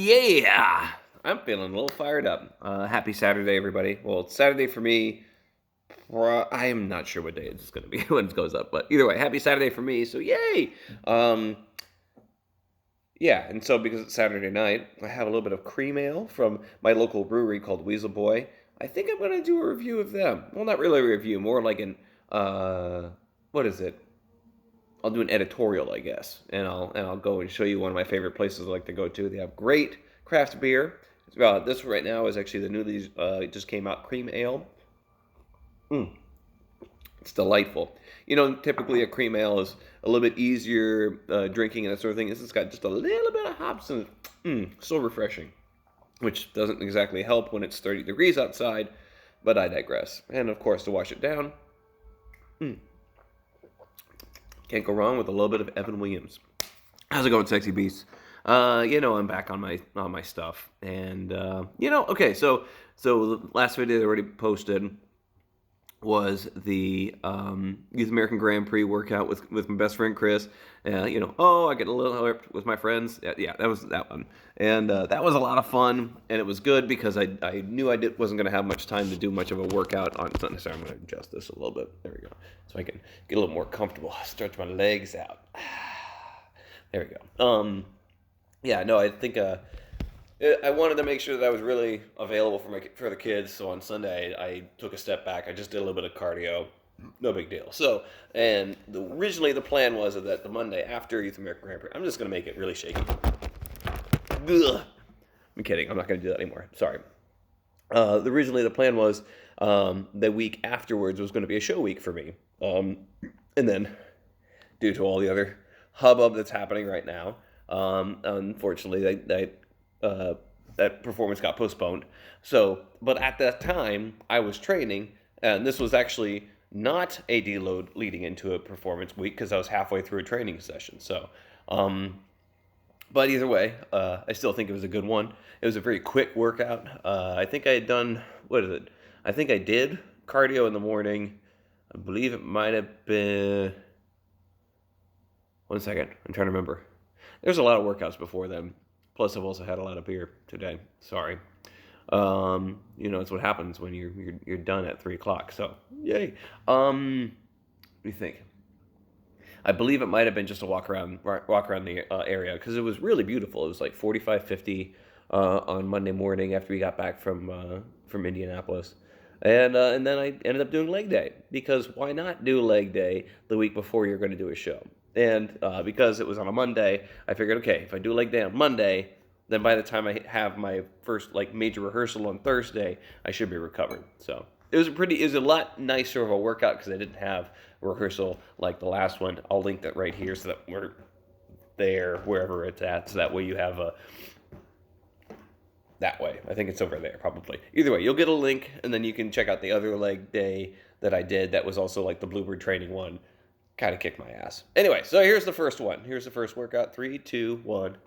Yeah, I'm feeling a little fired up. Happy Saturday, everybody. Well, it's Saturday for me. I am not sure what day it's going to be when it goes up, but either way, happy Saturday for me. So yay! Um, yeah, and so because it's Saturday night, I have a little bit of cream ale from my local brewery called Weasel Boy. I think I'm going to do a review of them. Well, not really a review, more like an what is it? I'll do an editorial, I guess, and I'll go and show you one of my favorite places I like to go to. They have great craft beer. This right now is actually the newly just came out cream ale. It's delightful. You know, typically a cream ale is a little bit easier drinking and that sort of thing. This has got just a little bit of hops and so refreshing, which doesn't exactly help when it's 30 degrees outside, but I digress. And of course, to wash it down, can't go wrong with a little bit of Evan Williams. How's it going, Sexy Beasts? I'm back on my stuff, and okay. So the last video I already posted was the Youth American Grand Prix workout with my best friend Chris. I get a little hipped with my friends. Yeah, that was that one, and that was a lot of fun, and it was good because I knew wasn't going to have much time to do much of a workout on Sunday. So I'm going to adjust this a little bit. There we go, so I can get a little more comfortable. Stretch my legs out. There we go. I think I wanted to make sure that I was really available for the kids. So on Sunday, I took a step back. I just did a little bit of cardio. No big deal. So, and originally the plan was that the Monday after Youth American Grand Prix, I'm just going to make it really shaky. Ugh. I'm kidding. I'm not going to do that anymore. Sorry. Originally the plan was the week afterwards was going to be a show week for me. And then, due to all the other hubbub that's happening right now, unfortunately, that performance got postponed. So, but at that time, I was training, and this was actually not a deload leading into a performance week because I was halfway through a training session. So, but either way, I still think it was a good one. It was a very quick workout. I think I had done, I think I did cardio in the morning. I believe it might have been, one second, I'm trying to remember. There's a lot of workouts before then. Plus, I've also had a lot of beer today. Sorry. It's what happens when you're done at 3:00. So, yay. What do you think? I believe it might have been just a walk around the area because it was really beautiful. It was like 45, 50 on Monday morning after we got back from Indianapolis. And then I ended up doing leg day because why not do leg day the week before you're going to do a show? And because it was on a Monday, I figured, okay, if I do leg day on Monday, then by the time I have my first major rehearsal on Thursday, I should be recovered. So it was a lot nicer of a workout because I didn't have a rehearsal like the last one. I'll link that right here so that we're there wherever it's at. So that way you have that way. I think it's over there probably. Either way, you'll get a link and then you can check out the other leg day that I did. That was also like the Bluebird Training one. Kind of kicked my ass. Anyway, so here's the first one. Here's the first workout. 3, 2, 1,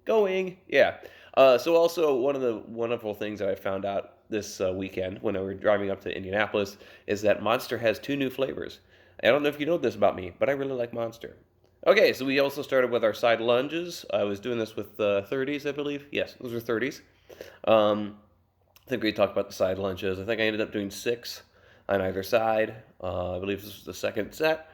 going. Yeah. So also one of the wonderful things that I found out this weekend when I were driving up to Indianapolis is that Monster has 2 new flavors. I don't know if you know this about me, but I really like Monster. Okay, so we also started with our side lunges. I was doing this with 30s, I believe. Yes, those are 30s. I think we talked about the side lunges. I think I ended up doing 6 on either side. I believe this was the second set.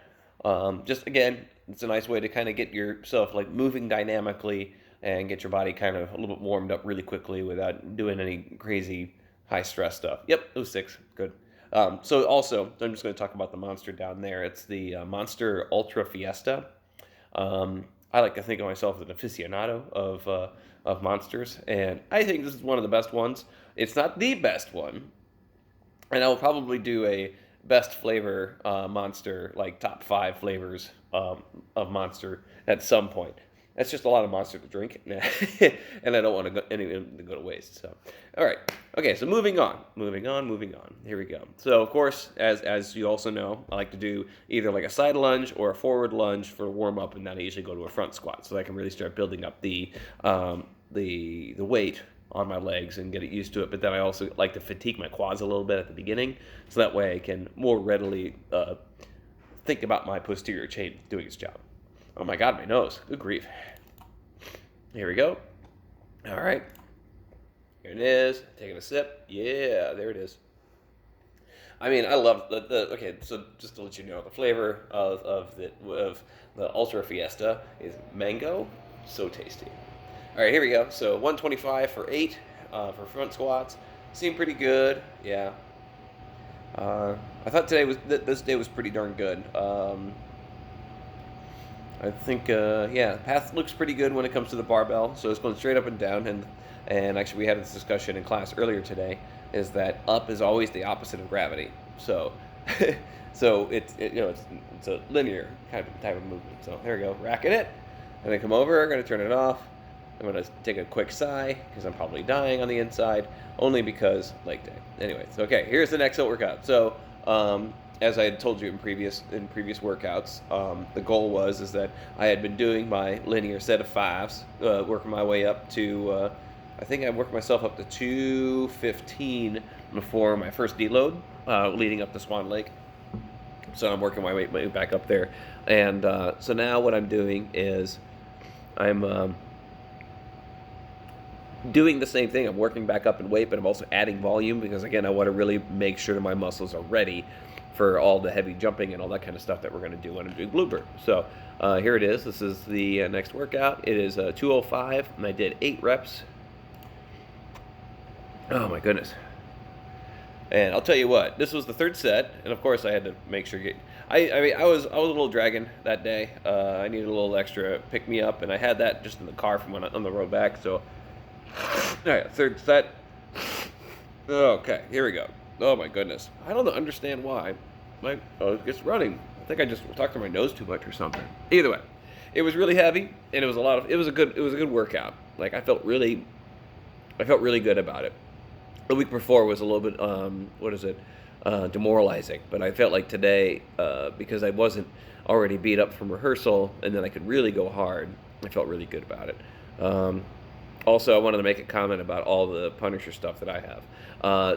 Just again, it's a nice way to kind of get yourself moving dynamically and get your body kind of a little bit warmed up really quickly without doing any crazy high stress stuff. Yep, it was 6. Good. So also, I'm just going to talk about the Monster down there. It's the Monster Ultra Fiesta. I like to think of myself as an aficionado of Monsters, and I think this is one of the best ones. It's not the best one, and I will probably do a best flavor Monster, top 5 flavors of Monster at some point. That's just a lot of Monster to drink, and I don't want any to go to waste. So, all right, okay. So moving on. Here we go. So of course, as you also know, I like to do either a side lunge or a forward lunge for warm up, and then I usually go to a front squat so that I can really start building up the weight on my legs and get it used to it. But then I also like to fatigue my quads a little bit at the beginning, so that way I can more readily think about my posterior chain doing its job. Oh my God, my nose. Good grief. Here we go. All right. Here it is. Taking a sip. Yeah, there it is. I mean, I love the okay. So just to let you know, the flavor of the Ultra Fiesta is mango. So tasty. All right, here we go. So 125 for 8 for front squats. Seemed pretty good. Yeah. I thought this day was pretty darn good. I think yeah, the path looks pretty good when it comes to the barbell. So it's going straight up and down, and actually we had this discussion in class earlier today. Is that up is always the opposite of gravity. So so it's a linear kind of type of movement. So there we go, racking it. And then come over. I'm going to turn it off. I'm going to take a quick sigh because I'm probably dying on the inside, only because leg day. Anyways, okay, here's the next workout. So, as I had told you in previous workouts, the goal is that I had been doing my linear set of 5s, working my way up to, I think I worked myself up to 215 before my first deload, leading up to Swan Lake. So I'm working my way back up there, and so now what I'm doing is I'm doing the same thing. I'm working back up in weight, but I'm also adding volume because, again, I want to really make sure that my muscles are ready for all the heavy jumping and all that kind of stuff that we're going to do when I'm doing Bluebird. So here it is. This is the next workout. It is 205, and I did 8 reps. Oh, my goodness. And I'll tell you what, this was the 3rd set, and of course I had to make sure I was a little dragging that day. I needed a little extra pick me up, and I had that just in the car from on the road back. So, all right, 3rd set. Okay, here we go. Oh my goodness, I don't understand why. It's running. I think I just talked to my nose too much or something. Either way, it was really heavy, and it was a good workout. Like I felt really good about it. The week before was a little bit demoralizing, but I felt like today, because I wasn't already beat up from rehearsal, and then I could really go hard. I felt really good about it. Also, I wanted to make a comment about all the Punisher stuff that I have.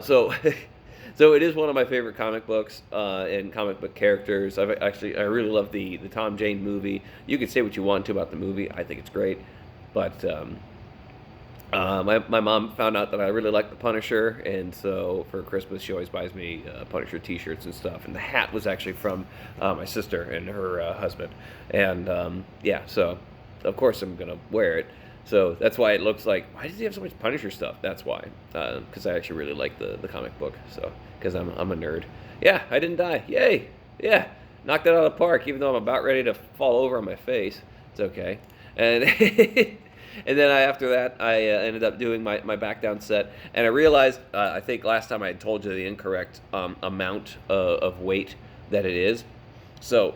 So it is one of my favorite comic books and comic book characters. I really love the Tom Jane movie. You can say what you want to about the movie. I think it's great, but my mom found out that I really like the Punisher, and so for Christmas she always buys me Punisher T-shirts and stuff. And the hat was actually from my sister and her husband, and yeah, so of course I'm gonna wear it. So that's why it looks like, why does he have so much Punisher stuff? That's why, because I actually really like the comic book. So because I'm a nerd. Yeah, I didn't die. Yay! Yeah, knocked it out of the park. Even though I'm about ready to fall over on my face, it's okay. And and then after that, I ended up doing my back down set, and I realized I think last time I had told you the incorrect amount of weight that it is. So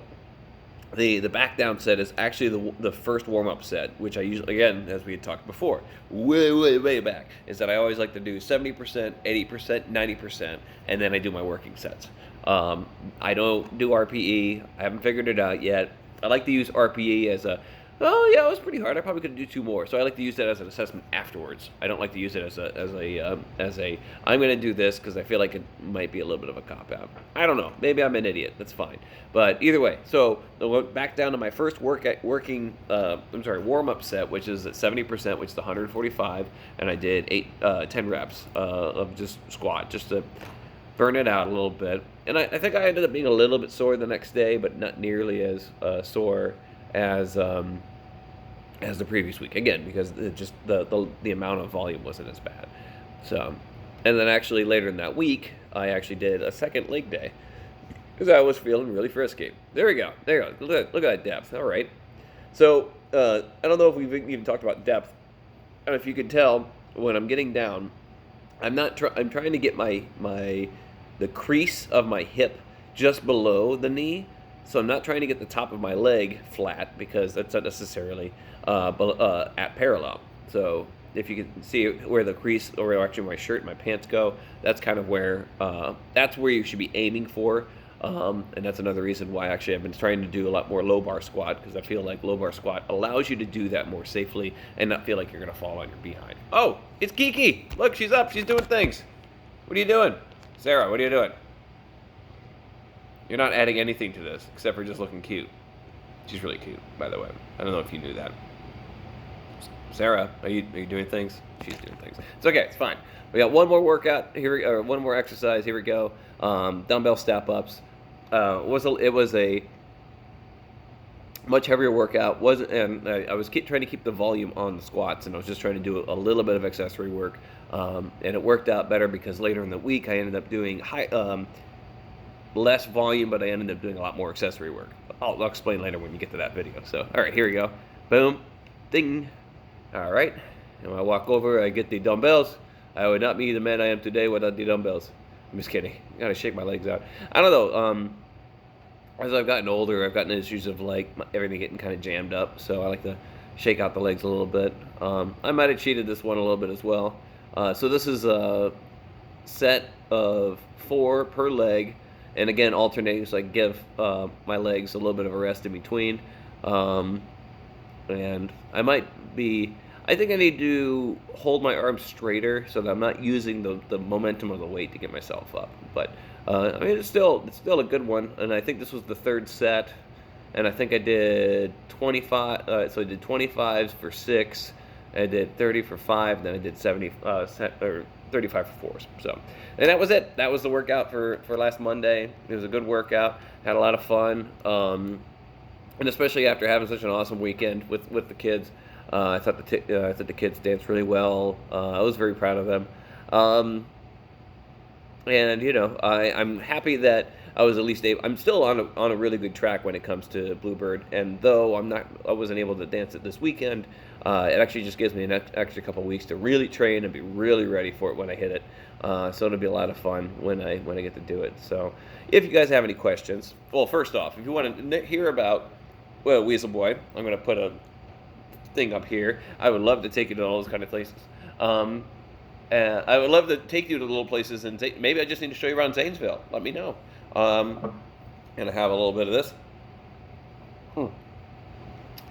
the back down set is actually the first warm up set, which I usually, again, as we had talked before, way back, is that I always like to do 70%, 80%, 90%, and then I do my working sets. I don't do RPE. I haven't figured it out yet. I like to use RPE as a, oh yeah, it was pretty hard. I probably could do 2 more. So I like to use that as an assessment afterwards. I don't like to use it as a I'm going to do this because I feel like it might be a little bit of a cop out. I don't know. Maybe I'm an idiot. That's fine. But either way, so I went back down to my first warm up set, which is at 70%, which is 145, and I did 10 reps of just squat, just to burn it out a little bit. And I think I ended up being a little bit sore the next day, but not nearly as sore as the previous week, again, because the amount of volume wasn't as bad. So, and then actually later in that week, I actually did a second leg day because I was feeling really frisky. There we go. There you go. Look at that depth. All right. So I don't know if we've even talked about depth. And if you can tell, when I'm getting down, I'm trying to get the crease of my hip just below the knee. So I'm not trying to get the top of my leg flat because that's not necessarily at parallel. So if you can see where the crease, or actually my shirt and my pants go, that's kind of where you should be aiming for. And that's another reason why actually I've been trying to do a lot more low bar squat, because I feel like low bar squat allows you to do that more safely and not feel like you're going to fall on your behind. Oh, it's Kiki. Look, she's up. She's doing things. What are you doing? Sarah, what are you doing? You're not adding anything to this except for just looking cute. She's really cute, by the way. I don't know if you knew that. Sarah, are you doing things? She's doing things. It's okay. It's fine. We got one more workout here, or one more exercise. Here we go. Dumbbell step ups. It was a much heavier workout. And I was trying to keep the volume on the squats, and I was just trying to do a little bit of accessory work. And it worked out better because later in the week I ended up doing less volume, but I ended up doing a lot more accessory work. I'll explain later when you get to that video. So, all right, here we go. Boom, ding. All right, and when I walk over, I get the dumbbells. I would not be the man I am today without the dumbbells. I'm just kidding. I gotta shake my legs out. I don't know. As I've gotten older, I've gotten issues of like everything getting kind of jammed up. So I like to shake out the legs a little bit. I might have cheated this one a little bit as well. So this is a set of 4 per leg. And again, alternating, so I give my legs a little bit of a rest in between. And I think I need to hold my arms straighter so that I'm not using the momentum of the weight to get myself up. But, I mean, it's still a good one. And I think this was the 3rd set. And I think I did 25, so I did 25s for 6. I did 30 for 5, then I did 35 for 4s. So, and that was it. That was the workout for last Monday. It was a good workout. Had a lot of fun, and especially after having such an awesome weekend with the kids. I thought the kids danced really well. I was very proud of them, and you know, I'm happy that I was at least able. I'm still on a really good track when it comes to Bluebird, and though I wasn't able to dance it this weekend. It actually just gives me an extra couple weeks to really train and be really ready for it when I hit it. So it'll be a lot of fun when I get to do it. So if you guys have any questions, well, first off, if you want to hear about Weasel Boy, I'm going to put a thing up here. I would love to take you to all those kind of places. I would love to take you to little places, and maybe I just need to show you around Zanesville. Let me know. And I have a little bit of this.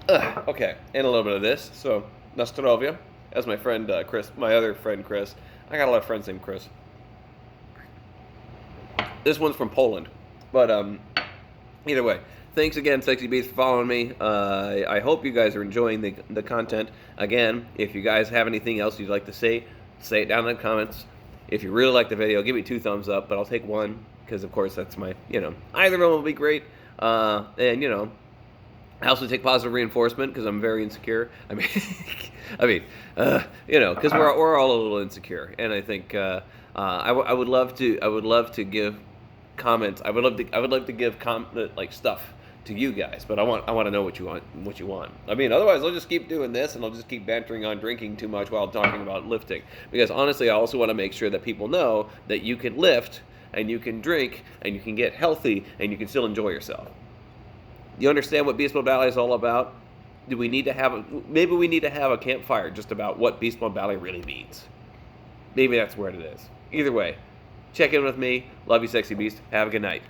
Okay, and a little bit of this. So, Nostrovia, as my friend Chris, my other friend Chris. I got a lot of friends named Chris. This one's from Poland. But either way, thanks again, Sexy Beast, for following me. I hope you guys are enjoying the content. Again, if you guys have anything else you'd like to say it down in the comments. If you really like the video, give me 2 thumbs up, but I'll take 1, because of course that's my, either of them will be great. And, I also take positive reinforcement because I'm very insecure. I mean, because we're all a little insecure, and I think I would love to give comments. I would love to give stuff to you guys, but I want to know what you want. I mean, otherwise I'll just keep doing this, and I'll just keep bantering on drinking too much while talking about lifting. Because honestly, I also want to make sure that people know that you can lift, and you can drink, and you can get healthy, and you can still enjoy yourself. You understand what Beast Mode Ballet is all about? Maybe we need to have a campfire just about what Beast Mode Ballet really means. Maybe that's where it is. Either way, check in with me. Love you, Sexy Beast. Have a good night.